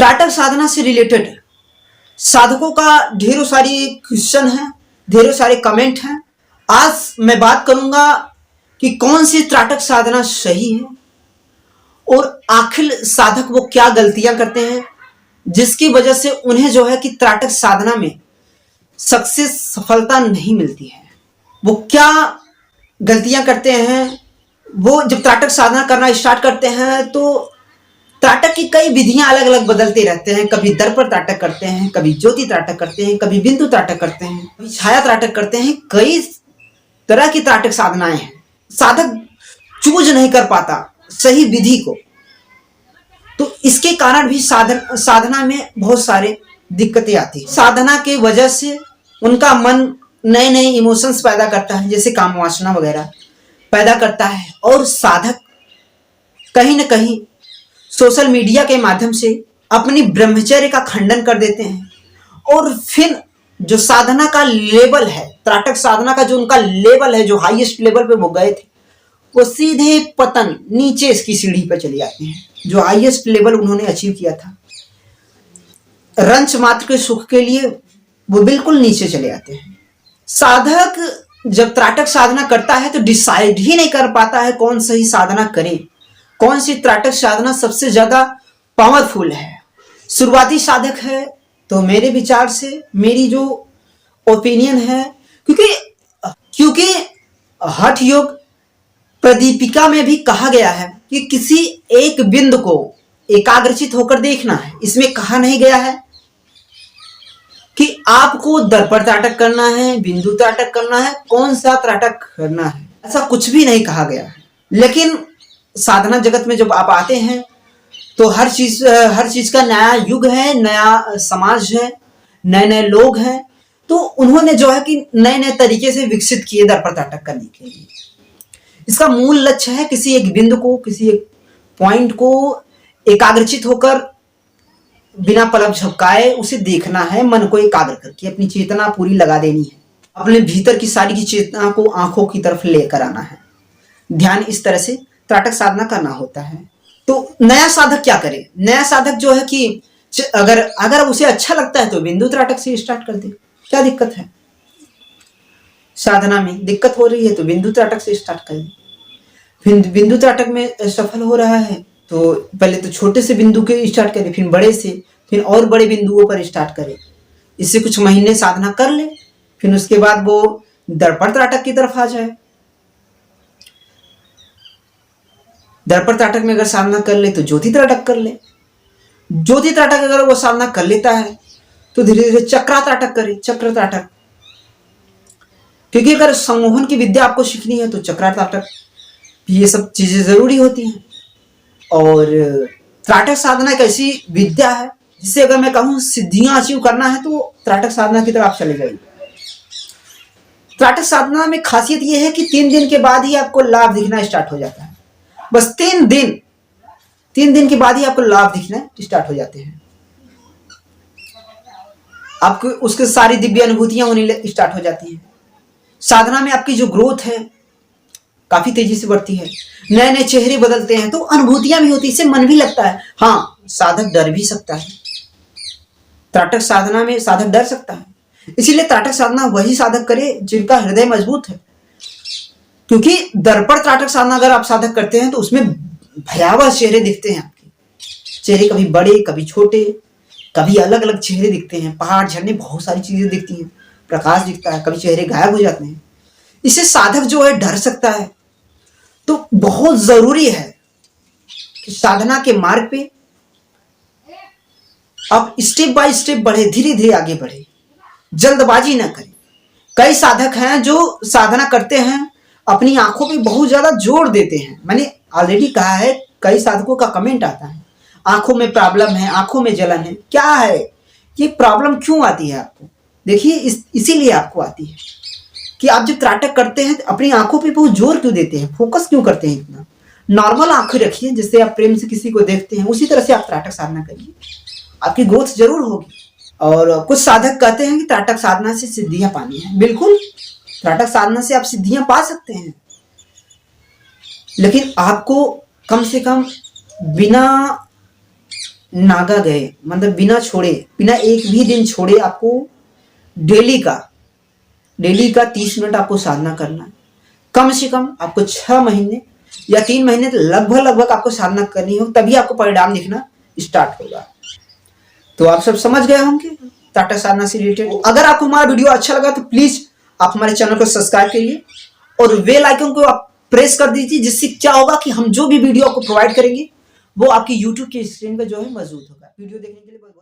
त्राटक साधना से रिलेटेड साधकों का ढेरों सारी क्वेश्चन है, ढेरों सारे कमेंट हैं। आज मैं बात करूंगा कि कौन सी त्राटक साधना सही है और आखिर साधक वो क्या गलतियां करते हैं जिसकी वजह से उन्हें जो है कि त्राटक साधना में सक्सेस सफलता नहीं मिलती है। वो क्या गलतियां करते हैं। वो जब त्राटक साधना करना स्टार्ट करते हैं तो त्राटक की कई विधियां अलग अलग बदलते रहते हैं। कभी दर्पण त्राटक करते हैं, कभी ज्योति त्राटक करते हैं, कभी बिंदु त्राटक करते हैं, कभी छाया त्राटक करते हैं। कई तरह की त्राटक साधनाएं हैं। साधक चूज नहीं कर पाता सही विधि को, तो इसके कारण भी साधना में बहुत सारे दिक्कतें आती है। साधना के वजह से उनका मन नए नए इमोशंस पैदा करता है, जैसे काम वासना वगैरह पैदा करता है। और साधक कहीं ना कहीं सोशल मीडिया के माध्यम से अपनी ब्रह्मचर्य का खंडन कर देते हैं और फिर जो साधना का लेवल है, त्राटक साधना का जो उनका लेवल है, जो हाईएस्ट लेवल पे वो गए थे, वो सीधे पतन नीचे इसकी सीढ़ी पर चले जाते हैं। जो हाईएस्ट लेवल उन्होंने अचीव किया था, रंच मात्र के सुख के लिए वो बिल्कुल नीचे चले जाते हैं। साधक जब त्राटक साधना करता है तो डिसाइड ही नहीं कर पाता है कौन सही साधना करे, कौन सी त्राटक साधना सबसे ज्यादा पावरफुल है। शुरुआती साधक है तो मेरे विचार से, मेरी जो ओपिनियन है, क्योंकि हठ योग प्रदीपिका में भी कहा गया है कि किसी एक बिंदु को एकाग्रचित होकर देखना है। इसमें कहा नहीं गया है कि आपको दर्पण त्राटक करना है, बिंदु त्राटक करना है, कौन सा त्राटक करना है, ऐसा कुछ भी नहीं कहा गया है। लेकिन साधना जगत में जब आप आते हैं तो हर चीज का नया युग है, नया समाज है, नए नए लोग हैं, तो उन्होंने जो है कि नए नए तरीके से विकसित किए दर्पण त्राटक करने के लिए। इसका मूल लक्ष्य है किसी एक बिंदु को, किसी एक पॉइंट को एकाग्रचित होकर बिना पलक झपकाए उसे देखना है। मन को एकाग्र करके अपनी चेतना पूरी लगा देनी है, अपने भीतर की सारी की चेतना को आंखों की तरफ लेकर आना है। ध्यान इस तरह से त्राटक साधना करना होता है। तो नया साधक क्या करे? नया साधक जो है कि अगर उसे अच्छा लगता है तो बिंदु त्राटक से स्टार्ट कर दे, क्या दिक्कत है? साधना में दिक्कत हो रही है तो बिंदु त्राटक से स्टार्ट कर दे। बिंदु त्राटक में सफल हो रहा है तो पहले तो छोटे से बिंदु के स्टार्ट करे, फिर बड़े से, फिर और बड़े बिंदुओं पर स्टार्ट करे। इससे कुछ महीने साधना कर ले, फिर उसके बाद वो दर्पण त्राटक की तरफ आ जाए। दर्पण त्राटक में अगर साधना कर ले तो ज्योति त्राटक कर ले। ज्योति त्राटक अगर वो साधना कर लेता है तो धीरे धीरे चक्रा त्राटक करे, चक्र त्राटक। क्योंकि अगर सम्मोहन की विद्या आपको सीखनी है तो चक्रा त्राटक, ये सब चीजें जरूरी होती हैं। और त्राटक साधना एक ऐसी विद्या है जिससे अगर मैं कहूं सिद्धियां अचीव करना है तो त्राटक साधना की तरफ आप चले जाइए। त्राटक साधना में खासियत यह है कि 3 दिन के बाद ही आपको लाभ दिखना स्टार्ट हो जाता है। बस 3 दिन के बाद ही आपको लाभ दिखना स्टार्ट हो जाते हैं। आपको उसके सारी दिव्य अनुभूतियां होने स्टार्ट हो जाती हैं। साधना में आपकी जो ग्रोथ है काफी तेजी से बढ़ती है, नए नए चेहरे बदलते हैं, तो अनुभूतियां भी होती है, इससे मन भी लगता है। हाँ, साधक डर भी सकता है। त्राटक साधना में साधक डर सकता है, इसीलिए त्राटक साधना वही साधक करे जिनका हृदय मजबूत है। क्योंकि दर्पण त्राटक साधना अगर आप साधक करते हैं तो उसमें भयावह चेहरे दिखते हैं। आपके चेहरे कभी बड़े, कभी छोटे, कभी अलग अलग चेहरे दिखते हैं, पहाड़, झरने, बहुत सारी चीजें दिखती हैं, प्रकाश दिखता है, कभी चेहरे गायब हो जाते हैं। इससे साधक जो है डर सकता है। तो बहुत जरूरी है कि साधना के मार्ग पे आप स्टेप बाय स्टेप बढ़े, धीरे धीरे आगे बढ़े, जल्दबाजी ना करें। कई साधक हैं जो साधना करते हैं, अपनी आंखों पे बहुत ज्यादा जोर देते हैं। मैंने ऑलरेडी कहा है, कई साधकों का कमेंट आता है, आंखों में प्रॉब्लम है, आंखों में जलन है। क्या है ये प्रॉब्लम, क्यों आती है आपको? देखिए, इसीलिए आपको आती है कि आप जब त्राटक करते हैं अपनी आंखों पे बहुत जोर क्यों देते हैं, फोकस क्यों करते हैं इतना। नॉर्मल आंखें रखिए, जिससे आप प्रेम से किसी को देखते हैं, उसी तरह से आप त्राटक साधना करिए, आपकी ग्रोथ जरूर होगी। और कुछ साधक कहते हैं कि त्राटक साधना से सिद्धियां पानी है। बिल्कुल, त्राटक साधना से आप सिद्धियां पा सकते हैं, लेकिन आपको कम से कम बिना नागा गए, मतलब बिना छोड़े, बिना एक भी दिन छोड़े आपको डेली का 30 मिनट आपको साधना करना है। कम से कम आपको 6 महीने या 3 महीने लगभग आपको साधना करनी हो, तभी आपको परिणाम दिखना स्टार्ट होगा। तो आप सब समझ गए होंगे टाटा साधना से रिलेटेड। अगर आपको हमारा वीडियो अच्छा लगा तो प्लीज आप हमारे चैनल को सब्सक्राइब करिए और बेल आइकन को आप प्रेस कर दीजिए, जिससे क्या होगा कि हम जो भी वीडियो आपको प्रोवाइड करेंगे वो आपकी यूट्यूब की स्क्रीन पे जो है मौजूद होगा। वीडियो देखने के लिए बहुत